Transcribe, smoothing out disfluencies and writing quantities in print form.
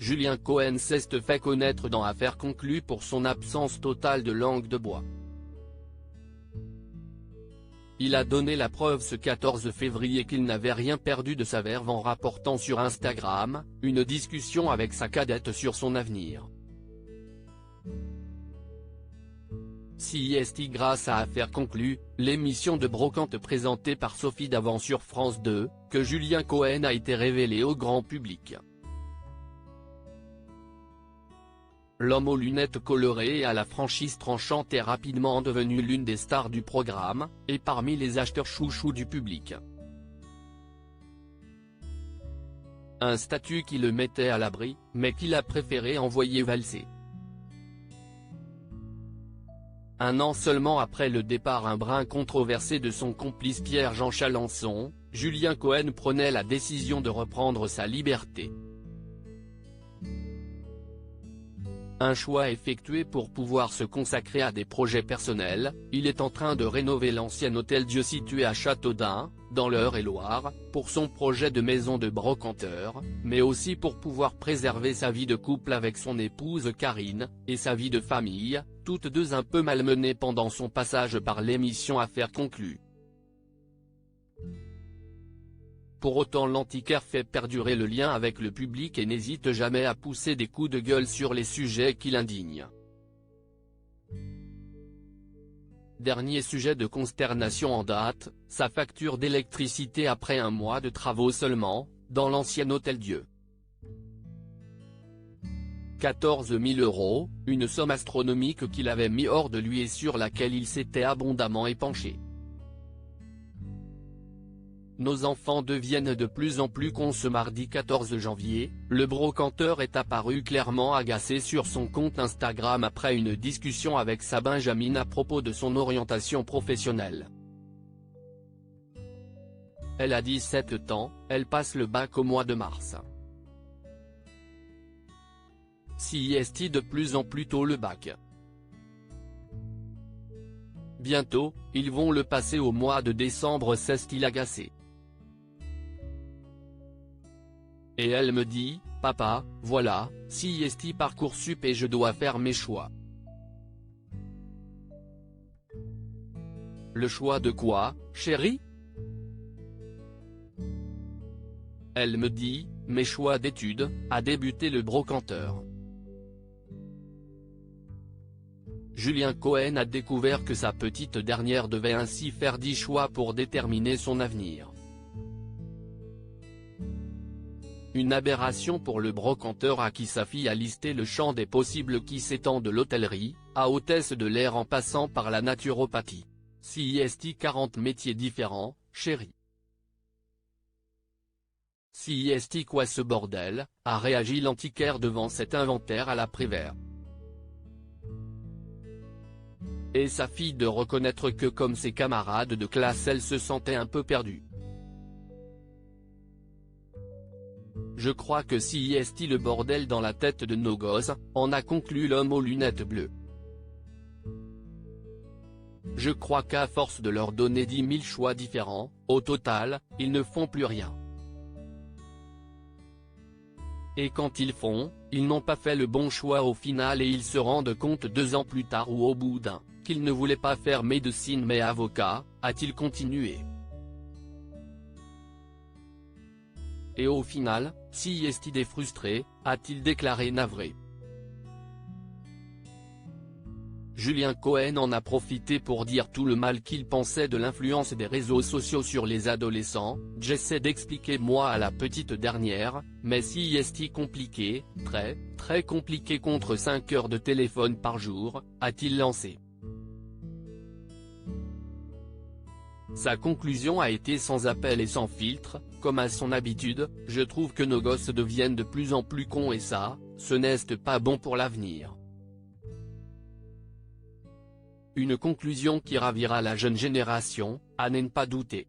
Julien Cohen s'est fait connaître dans Affaires conclues pour son absence totale de langue de bois. Il a donné la preuve ce 14 février qu'il n'avait rien perdu de sa verve en rapportant sur Instagram une discussion avec sa cadette sur son avenir. CIST grâce à Affaires conclues, l'émission de brocante présentée par Sophie Davant sur France 2, que Julien Cohen a été révélé au grand public. L'homme aux lunettes colorées et à la franchise tranchante est rapidement devenu l'une des stars du programme, et parmi les acheteurs chouchous du public. Un statut qui le mettait à l'abri, mais qu'il a préféré envoyer valser. Un an seulement après le départ un brin controversé de son complice Pierre-Jean Chalençon, Julien Cohen prenait la décision de reprendre sa liberté. Un choix effectué pour pouvoir se consacrer à des projets personnels. Il est en train de rénover l'ancien Hôtel-Dieu situé à Châteaudun, dans l'Eure-et-Loire, pour son projet de maison de brocanteur, mais aussi pour pouvoir préserver sa vie de couple avec son épouse Karine, et sa vie de famille, toutes deux un peu malmenées pendant son passage par l'émission Affaires conclues. Pour autant l'antiquaire fait perdurer le lien avec le public et n'hésite jamais à pousser des coups de gueule sur les sujets qui l'indignent. Dernier sujet de consternation en date, sa facture d'électricité après un mois de travaux seulement, dans l'ancien Hôtel-Dieu. 14 000 €, une somme astronomique qu'il avait mis hors de lui et sur laquelle il s'était abondamment épanché. Nos enfants deviennent de plus en plus cons. Ce mardi 14 janvier, le brocanteur est apparu clairement agacé sur son compte Instagram après une discussion avec sa Benjamine à propos de son orientation professionnelle. Elle a 17 ans, elle passe le bac au mois de mars. CIST de plus en plus tôt le bac. Bientôt, ils vont le passer au mois de décembre, s'est-il agacé. Et elle me dit, papa, voilà, CIST Parcoursup et je dois faire mes choix. Le choix de quoi, chérie? Elle me dit, mes choix d'études, a débuté le brocanteur. Julien Cohen a découvert que sa petite dernière devait ainsi faire 10 choix pour déterminer son avenir. Une aberration pour le brocanteur à qui sa fille a listé le champ des possibles qui s'étend de l'hôtellerie, à hôtesse de l'air en passant par la naturopathie. CIST 40 métiers différents, chérie. CIST quoi ce bordel, a réagi l'antiquaire devant cet inventaire à la Prévert. Et sa fille de reconnaître que comme ses camarades de classe elle se sentait un peu perdue. Je crois que CIST le bordel dans la tête de nos gosses, en a conclu l'homme aux lunettes bleues. Je crois qu'à force de leur donner 10 000 choix différents, au total, ils ne font plus rien. Et quand ils font, ils n'ont pas fait le bon choix au final et ils se rendent compte 2 ans plus tard ou au bout d'un, qu'ils ne voulaient pas faire médecine mais avocat, a-t-il continué. Et au final, CIST est frustré, a-t-il déclaré navré. Julien Cohen en a profité pour dire tout le mal qu'il pensait de l'influence des réseaux sociaux sur les adolescents. J'essaie d'expliquer moi à la petite dernière, mais CIST compliqué, très compliqué contre 5 heures de téléphone par jour, a-t-il lancé. Sa conclusion a été sans appel et sans filtre, comme à son habitude, je trouve que nos gosses deviennent de plus en plus cons et ça, ce n'est pas bon pour l'avenir. Une conclusion qui ravira la jeune génération, à n'en pas douter.